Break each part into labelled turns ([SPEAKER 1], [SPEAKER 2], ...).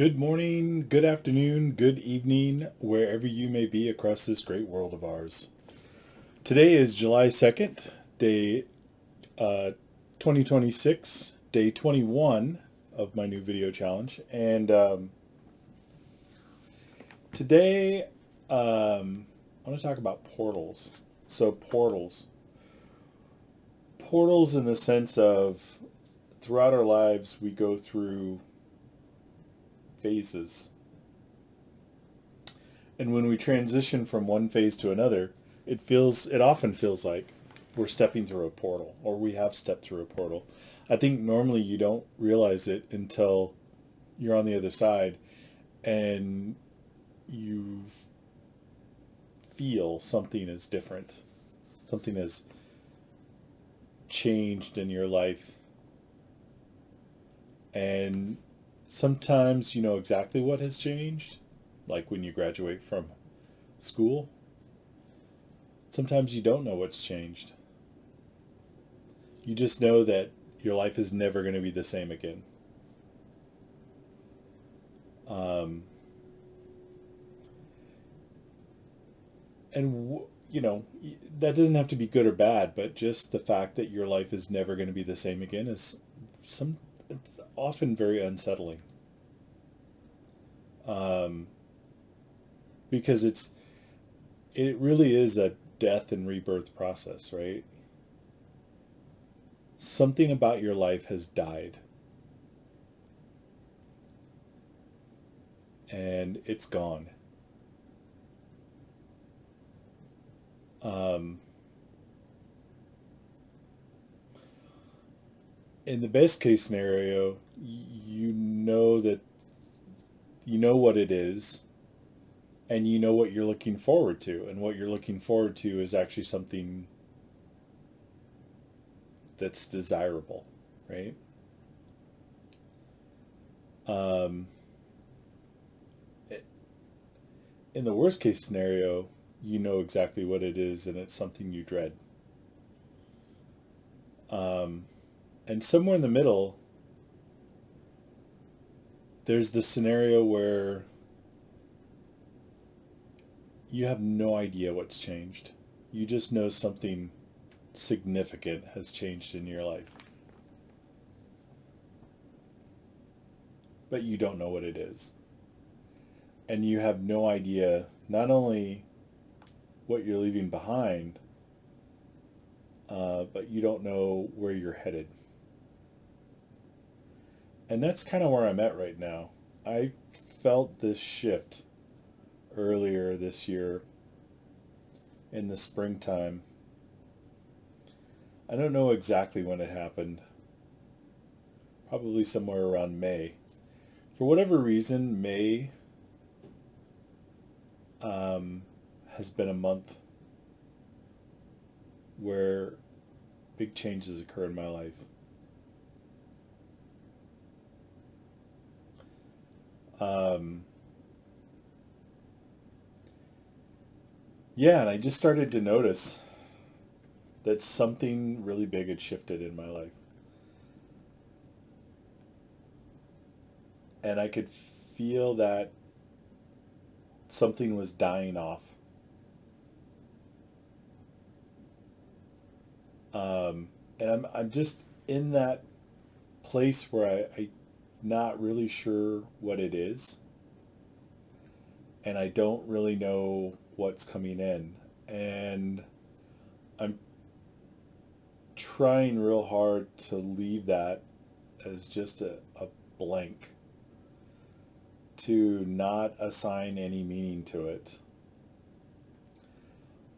[SPEAKER 1] Good morning, good afternoon, good evening, wherever you may be across this great world of ours. Today is July 2nd, day 2026, day 21 of my new video challenge. And today I want to talk about portals. So, portals. Portals in the sense of throughout our lives, we go through phases. And when we transition from one phase to another, it often feels like we're stepping through a portal or we have stepped through a portal. I think normally you don't realize it until you're on the other side and you feel something is different. Something has changed in your life. And sometimes you know exactly what has changed, like when you graduate from school. Sometimes you don't know what's changed. You just know that your life is never going to be the same again. Um, that doesn't have to be good or bad, but just the fact that your life is never going to be the same again is it's often very unsettling. Um, because it really is a death and rebirth process, right? Something about your life has died and it's gone. Um, in the best case scenario, you know that you know what it is and you know what you're looking forward to. And what you're looking forward to is actually something that's desirable, right? Um, in the worst case scenario, you know exactly what it is and it's something you dread. Um, and somewhere in the middle, there's the scenario where you have no idea what's changed. You just know something significant has changed in your life, but you don't know what it is. And you have no idea not only what you're leaving behind, but you don't know where you're headed. And that's kind of where I'm at right now. I felt this shift earlier this year in the springtime. I don't know exactly when it happened, probably somewhere around May. For whatever reason, May um, has been a month where big changes occur in my life. Um, yeah, and I just started to notice that something really big had shifted in my life. And I could feel that something was dying off. And I'm just in that place where I'm not really sure what it is. And I don't really know what's coming in. And I'm trying real hard to leave that as just a blank, to not assign any meaning to it.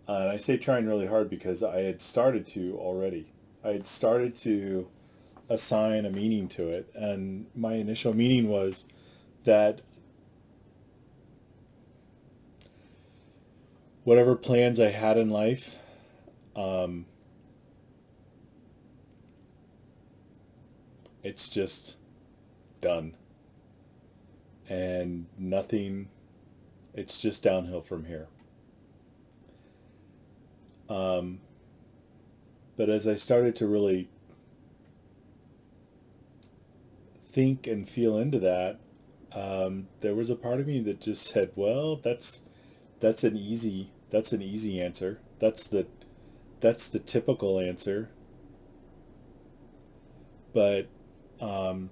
[SPEAKER 1] And I say trying really hard because I had started to already. I had started to assign a meaning to it. And my initial meaning was that whatever plans I had in life, um, it's just done. And nothing, it's just downhill from here. Um, but as I started to really think and feel into that, there was a part of me that just said, well, that's an easy answer. That's the typical answer. But um,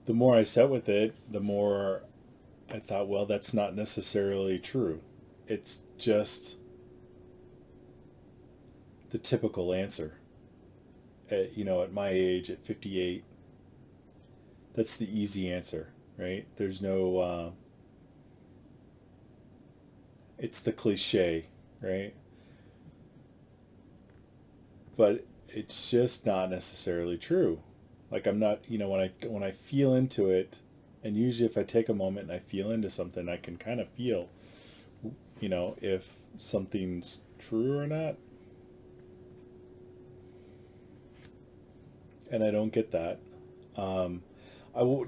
[SPEAKER 1] the more I sat with it, the more I thought, well, that's not necessarily true. It's just the typical answer. At my age, at 58, that's the easy answer, right? There's no, it's the cliche, right? But it's just not necessarily true. Like I'm not, when I feel into it, and usually if I take a moment and I feel into something, I can kind of feel, if something's true or not. And I don't get that. Um, I will,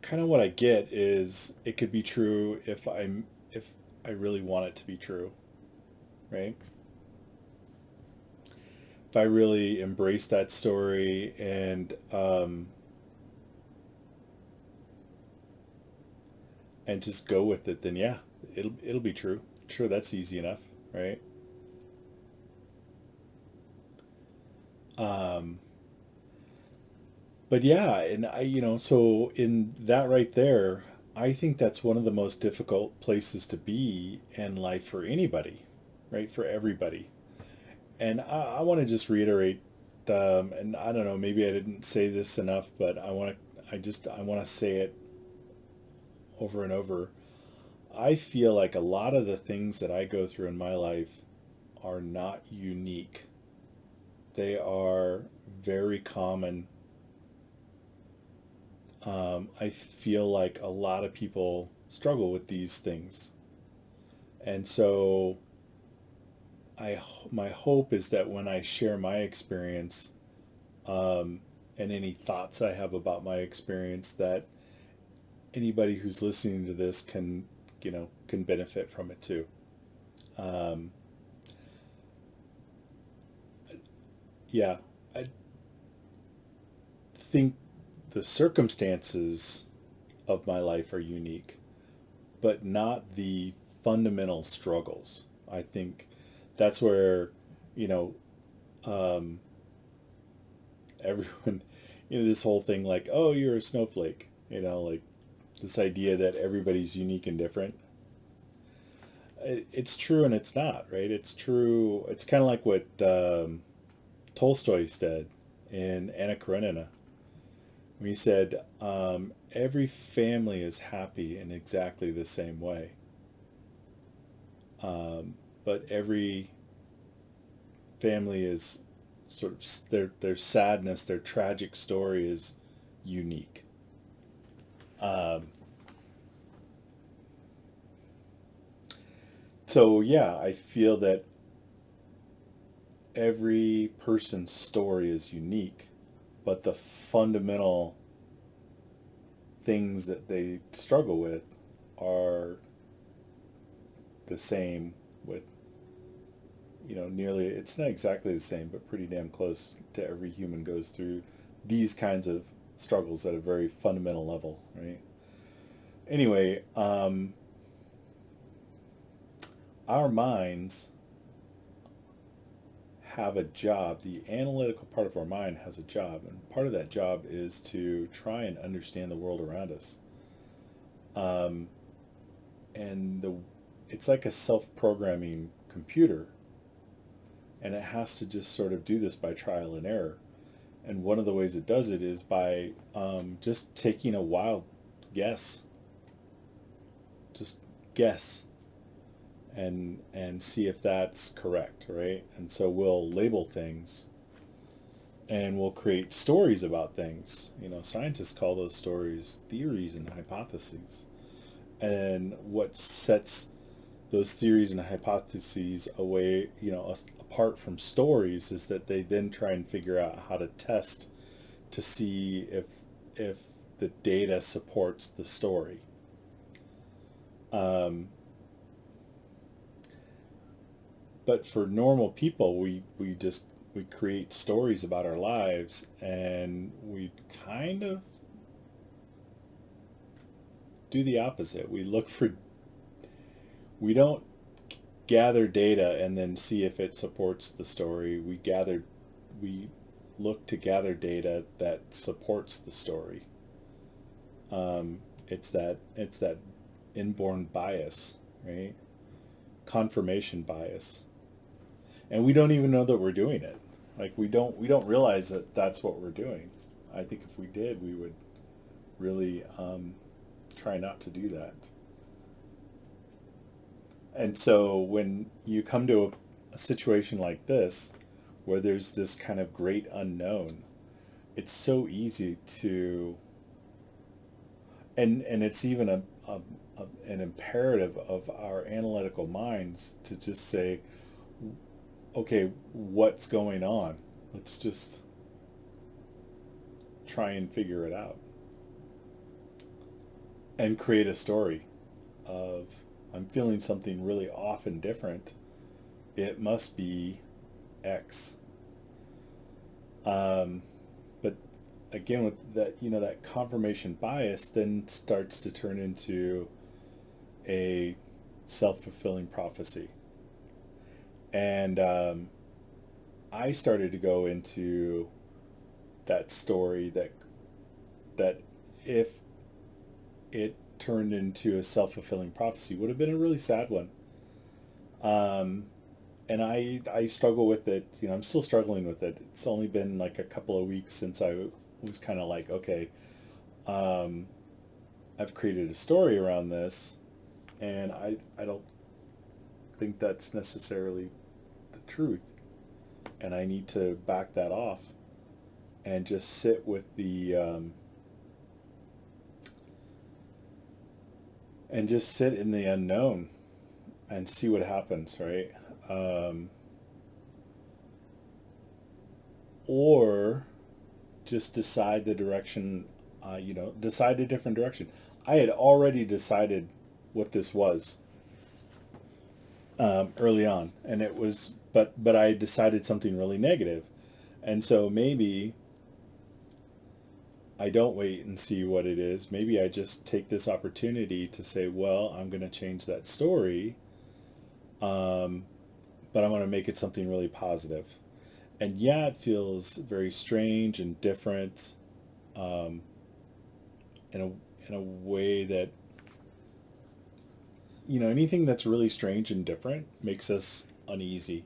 [SPEAKER 1] kind of what I get is it could be true if I really want it to be true, right? If I really embrace that story and just go with it, then yeah, it'll be true. Sure, that's easy enough, right? Um, but yeah, and so in that right there, I think that's one of the most difficult places to be in life for anybody, right? For everybody. And I want to just reiterate, and I don't know, maybe I didn't say this enough, but I want to say it over and over. I feel like a lot of the things that I go through in my life are not unique. They are very common. I feel like a lot of people struggle with these things. And so my hope is that when I share my experience, um, and any thoughts I have about my experience, that anybody who's listening to this can benefit from it too. Um, yeah, I think the circumstances of my life are unique, but not the fundamental struggles. I think that's where, you know, um, everyone, this whole thing like, oh, you're a snowflake, like this idea that everybody's unique and different. It's true and it's not, right? It's true. It's kind of like what Tolstoy said in Anna Karenina. He said, every family is happy in exactly the same way. But every family is sort of their sadness, their tragic story is unique. Um, so yeah, I feel that every person's story is unique, but the fundamental things that they struggle with are the same with nearly, it's not exactly the same, but pretty damn close to every human goes through these kinds of struggles at a very fundamental level, right? Anyway, our minds have a job. The analytical part of our mind has a job, and part of that job is to try and understand the world around us. Um, and it's like a self-programming computer, and it has to just sort of do this by trial and error. And one of the ways it does it is by just taking a wild guess. Just guess and see if that's correct, right? And so we'll label things and we'll create stories about things. Scientists call those stories theories and hypotheses. And what sets those theories and hypotheses away, apart from stories, is that they then try and figure out how to test to see if the data supports the story. Um, but for normal people, we create stories about our lives, and we kind of do the opposite. We don't gather data and then see if it supports the story. We look to gather data that supports the story. It's that inborn bias, right? Confirmation bias, and we don't even know that we're doing it. Like we don't realize that that's what we're doing. I think if we did, we would really try not to do that. And so when you come to a situation like this, where there's this kind of great unknown, it's so easy to, and it's even an imperative of our analytical minds to just say, okay, what's going on? Let's just try and figure it out and create a story of, I'm feeling something really off and different. It must be X. But again, with that, that confirmation bias then starts to turn into a self-fulfilling prophecy. And I started to go into that story that if it turned into a self-fulfilling prophecy would have been a really sad one. And I struggle with it. I'm still struggling with it. It's only been like a couple of weeks since I was kind of like, okay, I've created a story around this, and I don't think that's necessarily the truth, and I need to back that off and just sit with the and just sit in the unknown and see what happens, right? Or just decide the direction, decide a different direction. I had already decided what this was early on, and it was, but I decided something really negative, and so maybe I don't wait and see what it is. Maybe I just take this opportunity to say, well, I'm going to change that story, but I'm going to make it something really positive. And yeah, it feels very strange and different, um, in a way that, anything that's really strange and different makes us uneasy,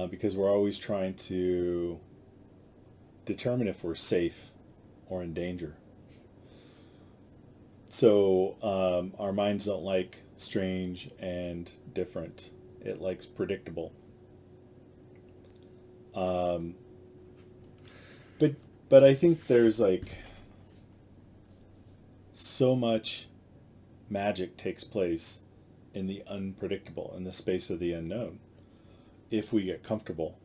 [SPEAKER 1] because we're always trying to determine if we're safe or in danger. So our minds don't like strange and different. It likes predictable. Um, but but I think there's like so much magic takes place in the unpredictable, in the space of the unknown, if we get comfortable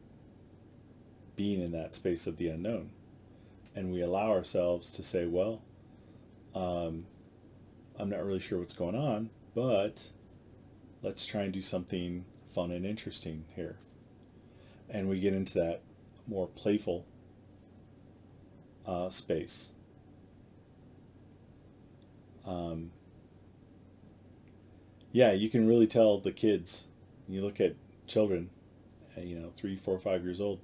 [SPEAKER 1] being in that space of the unknown, and we allow ourselves to say, well, um, I'm not really sure what's going on, but let's try and do something fun and interesting here. And we get into that more playful space. Um, yeah, you can really tell the kids. You look at children, 3, 4, 5 years old,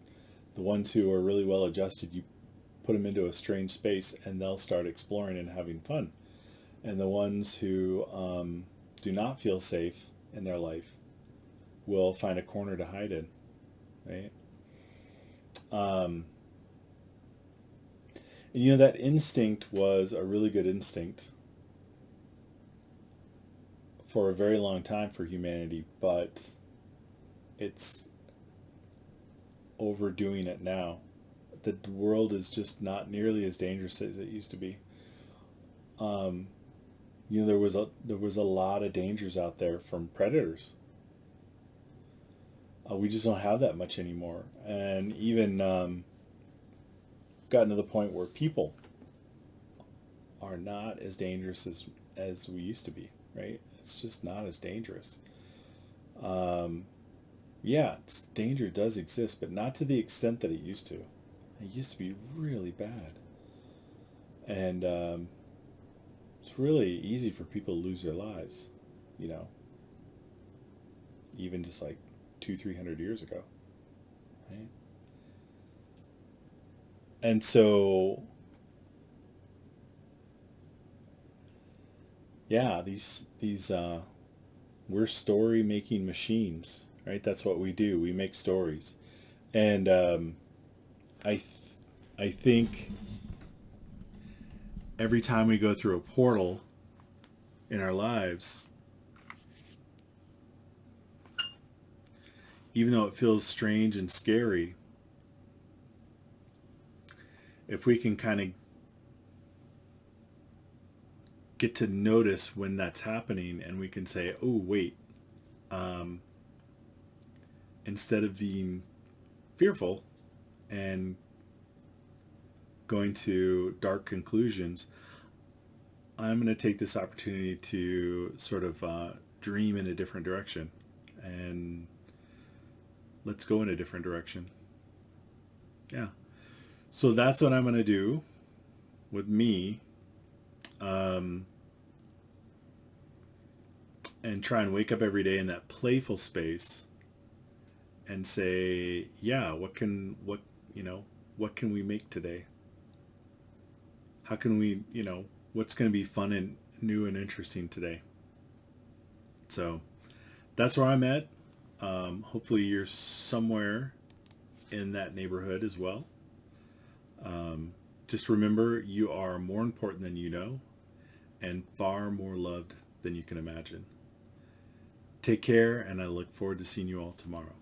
[SPEAKER 1] the ones who are really well adjusted, you put them into a strange space and they'll start exploring and having fun. And the ones who do not feel safe in their life will find a corner to hide in, right? Um, and that instinct was a really good instinct for a very long time for humanity, but it's overdoing it now. The world is just not nearly as dangerous as it used to be. Um, there was a lot of dangers out there from predators. We just don't have that much anymore, and even gotten to the point where people are not as dangerous as we used to be. Right? It's just not as dangerous. Um, yeah, danger does exist, but not to the extent that it used to. It used to be really bad. And it's really easy for people to lose their lives, you know, even just like 200-300 years ago, right? And so, yeah, these we're story making machines, right? That's what we do. We make stories, and I th- I think every time we go through a portal in our lives, even though it feels strange and scary, if we can kind of get to notice when that's happening, and we can say, oh wait, um, instead of being fearful and going to dark conclusions, I'm going to take this opportunity to sort of dream in a different direction, and let's go in a different direction. Yeah. So that's what I'm going to do with me, um, and try and wake up every day in that playful space and say, yeah, what can we make today? How can we, what's going to be fun and new and interesting today? So that's where I'm at. Hopefully you're somewhere in that neighborhood as well. Just remember, you are more important than you know, and far more loved than you can imagine. Take care, and I look forward to seeing you all tomorrow.